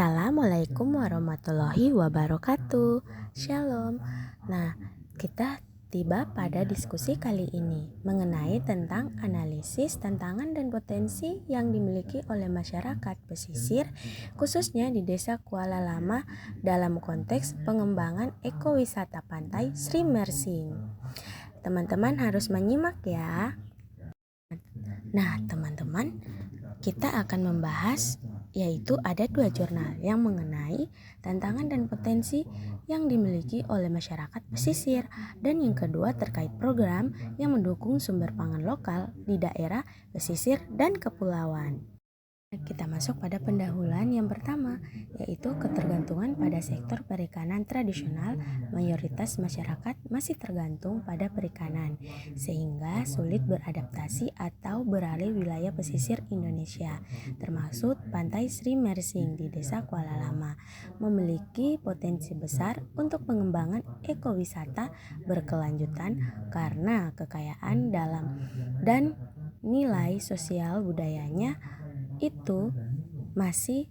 Assalamualaikum warahmatullahi wabarakatuh. Shalom. Nah, kita tiba pada diskusi kali ini mengenai tentang analisis tantangan dan potensi yang dimiliki oleh masyarakat pesisir, khususnya di Desa Kuala Lama dalam konteks pengembangan ekowisata pantai Sri Mersing. Teman-teman harus menyimak ya. Nah, teman-teman, kita akan membahas yaitu ada 2 jurnal yang mengenai tantangan dan potensi yang dimiliki oleh masyarakat pesisir, dan yang kedua terkait program yang mendukung sumber pangan lokal di daerah pesisir dan kepulauan. Kita masuk pada pendahuluan yang pertama, yaitu ketergantungan pada sektor perikanan tradisional. Mayoritas masyarakat masih tergantung pada perikanan, sehingga sulit beradaptasi atau beralih wilayah pesisir Indonesia, termasuk pantai Sri Mersing di Desa Kuala Lama, memiliki potensi besar untuk pengembangan ekowisata berkelanjutan karena kekayaan dalam dan nilai sosial budayanya itu masih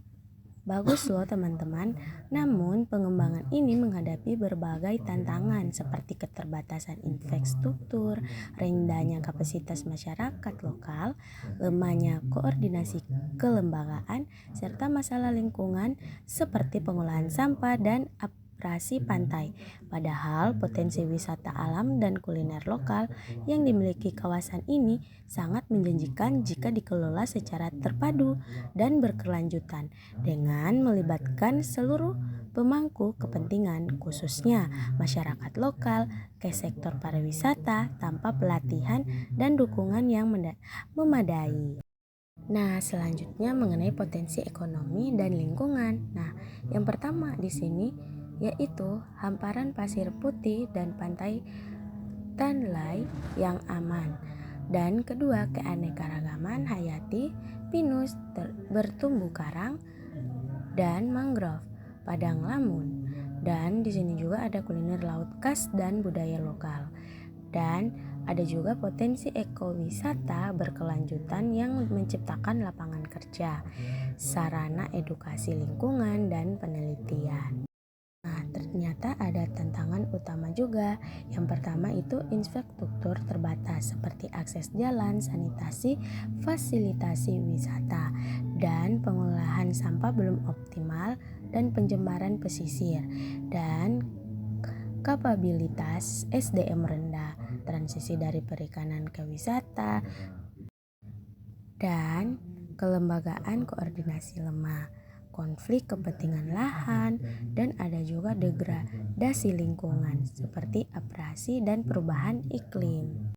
bagus loh teman-teman. Namun pengembangan ini menghadapi berbagai tantangan seperti keterbatasan infrastruktur, rendahnya kapasitas masyarakat lokal, lemahnya koordinasi kelembagaan, serta masalah lingkungan seperti pengolahan sampah dan operasi pantai. Padahal potensi wisata alam dan kuliner lokal yang dimiliki kawasan ini sangat menjanjikan jika dikelola secara terpadu dan berkelanjutan dengan melibatkan seluruh pemangku kepentingan, khususnya masyarakat lokal ke sektor pariwisata tanpa pelatihan dan dukungan yang memadai. Nah, selanjutnya mengenai potensi ekonomi dan lingkungan. Nah, yang pertama di sini yaitu hamparan pasir putih dan pantai Tanlai yang aman. Dan kedua, keanekaragaman hayati, pinus bertumbuh karang dan mangrove, padang lamun. Dan di sini juga ada kuliner laut khas dan budaya lokal. Dan ada juga potensi ekowisata berkelanjutan yang menciptakan lapangan kerja, sarana edukasi lingkungan dan penelitian. Nah, ternyata ada tantangan utama juga. Yang pertama itu infrastruktur terbatas seperti akses jalan, sanitasi, fasilitasi wisata, dan pengolahan sampah belum optimal, dan penjembaran pesisir, dan kapabilitas SDM rendah, transisi dari perikanan ke wisata, dan kelembagaan koordinasi lemah, konflik kepentingan lahan, dan ada juga degradasi lingkungan seperti abrasi dan perubahan iklim.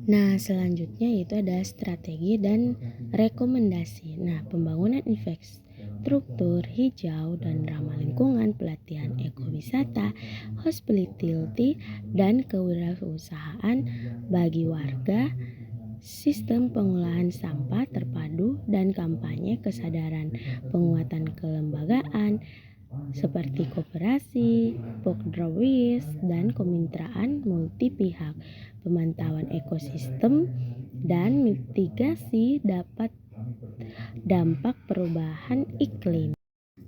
Nah, selanjutnya yaitu ada strategi dan rekomendasi. Nah, pembangunan infrastruktur hijau dan ramah lingkungan, pelatihan ekowisata, hospitality, dan kewirausahaan bagi warga, sistem pengolahan sampah terpadu, dan kampanye kesadaran, penguatan kelembagaan seperti koperasi, pokdrawis, dan kemitraan multi pihak, pemantauan ekosistem, dan mitigasi dampak perubahan iklim.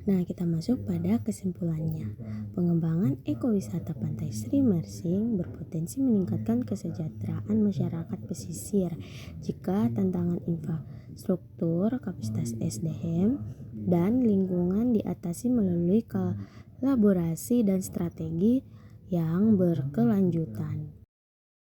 Nah, kita masuk pada kesimpulannya. Pengembangan ekowisata pantai Sri Mersing berpotensi meningkatkan kesejahteraan masyarakat pesisir jika tantangan infrastruktur, kapasitas SDM, dan lingkungan diatasi melalui kolaborasi dan strategi yang berkelanjutan.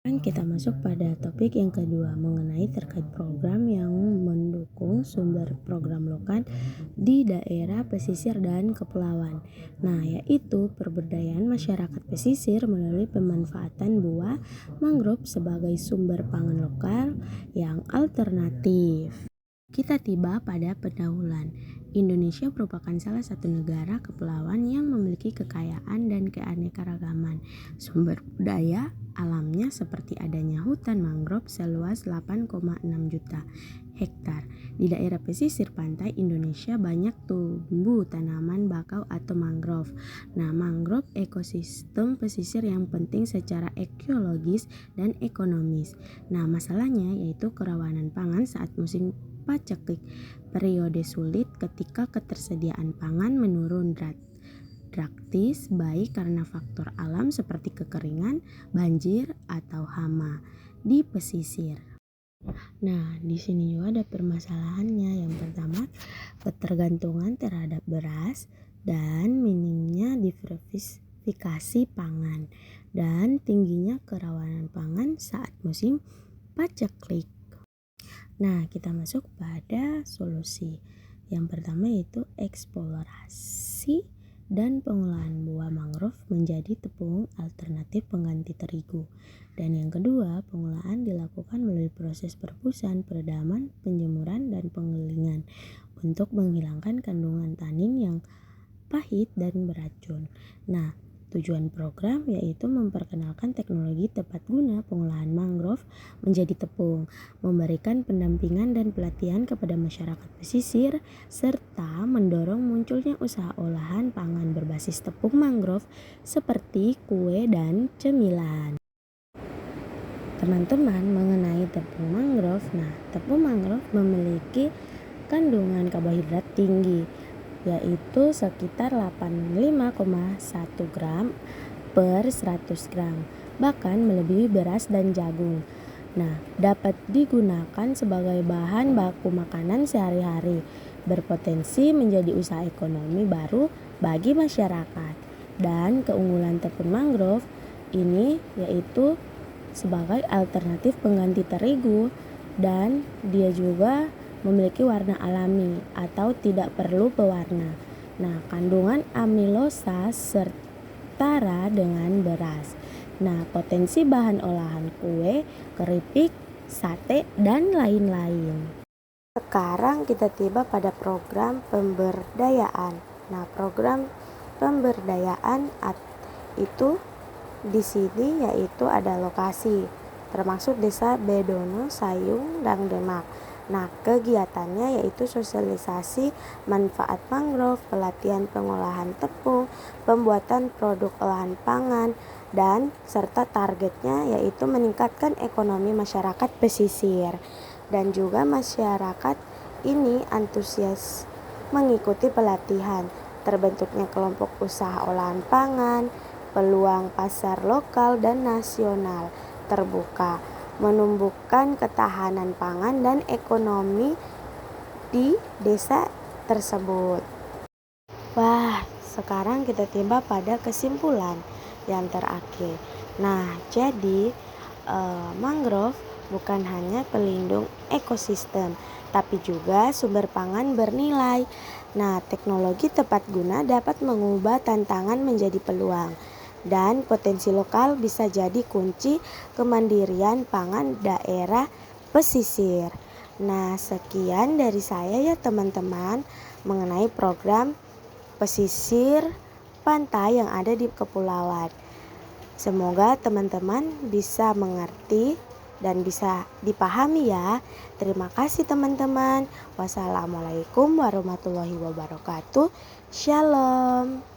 Kita masuk pada topik yang kedua mengenai terkait program yang mendukung sumber program lokal di daerah pesisir dan kepulauan. Nah, yaitu pemberdayaan masyarakat pesisir melalui pemanfaatan buah mangrove sebagai sumber pangan lokal yang alternatif. Kita tiba pada pendahuluan. Indonesia merupakan salah satu negara kepulauan yang memiliki kekayaan dan keanekaragaman sumber daya alamnya seperti adanya hutan mangrove seluas 8,6 juta hektar. Di daerah pesisir pantai Indonesia banyak tumbuh tanaman bakau atau mangrove. Nah, mangrove ekosistem pesisir yang penting secara ekologis dan ekonomis. Nah, masalahnya yaitu kerawanan pangan saat musim paceklik. periode sulit ketika ketersediaan pangan menurun drastis, baik karena faktor alam seperti kekeringan, banjir, atau hama di pesisir. Nah, di sini juga ada permasalahannya. Yang pertama, ketergantungan terhadap beras dan minimnya diversifikasi pangan dan tingginya kerawanan pangan saat musim paceklik. Nah, kita masuk pada solusi. Yang pertama yaitu eksplorasi dan pengolahan buah mangrove menjadi tepung alternatif pengganti terigu. Dan yang kedua, pengolahan dilakukan melalui proses perebusan, peredaman, penjemuran, dan penggilingan untuk menghilangkan kandungan tanin yang pahit dan beracun. Nah, tujuan program yaitu memperkenalkan teknologi tepat guna pengolahan mangrove menjadi tepung, memberikan pendampingan dan pelatihan kepada masyarakat pesisir, serta mendorong munculnya usaha olahan pangan berbasis tepung mangrove seperti kue dan cemilan. Teman-teman, mengenai tepung mangrove, tepung mangrove memiliki kandungan karbohidrat tinggi, yaitu sekitar 85,1 gram per 100 gram, bahkan melebihi beras dan jagung. Nah, dapat digunakan sebagai bahan baku makanan sehari-hari, berpotensi menjadi usaha ekonomi baru bagi masyarakat. Dan keunggulan tepung mangrove ini yaitu sebagai alternatif pengganti terigu, dan dia juga memiliki warna alami atau tidak perlu pewarna. Nah, kandungan amilosa setara dengan beras. Nah, potensi bahan olahan kue, keripik, sate, dan lain-lain. Sekarang kita tiba pada program pemberdayaan. Nah, program pemberdayaan itu di sini yaitu ada lokasi, termasuk Desa Bedono, Sayung, dan Demak. Nah, kegiatannya yaitu sosialisasi manfaat mangrove, pelatihan pengolahan tepung, pembuatan produk olahan pangan, dan serta targetnya yaitu meningkatkan ekonomi masyarakat pesisir. Dan juga masyarakat ini antusias mengikuti pelatihan, terbentuknya kelompok usaha olahan pangan, peluang pasar lokal dan nasional terbuka, menumbuhkan ketahanan pangan dan ekonomi di desa tersebut. Wah, sekarang kita tiba pada kesimpulan yang terakhir. Nah, jadi mangrove bukan hanya pelindung ekosistem, tapi juga sumber pangan bernilai. Nah, teknologi tepat guna dapat mengubah tantangan menjadi peluang, dan potensi lokal bisa jadi kunci kemandirian pangan daerah pesisir. Nah, sekian dari saya ya teman-teman mengenai program pesisir pantai yang ada di kepulauan. Semoga teman-teman bisa mengerti dan bisa dipahami ya. Terima kasih teman-teman. Wassalamualaikum warahmatullahi wabarakatuh. Shalom.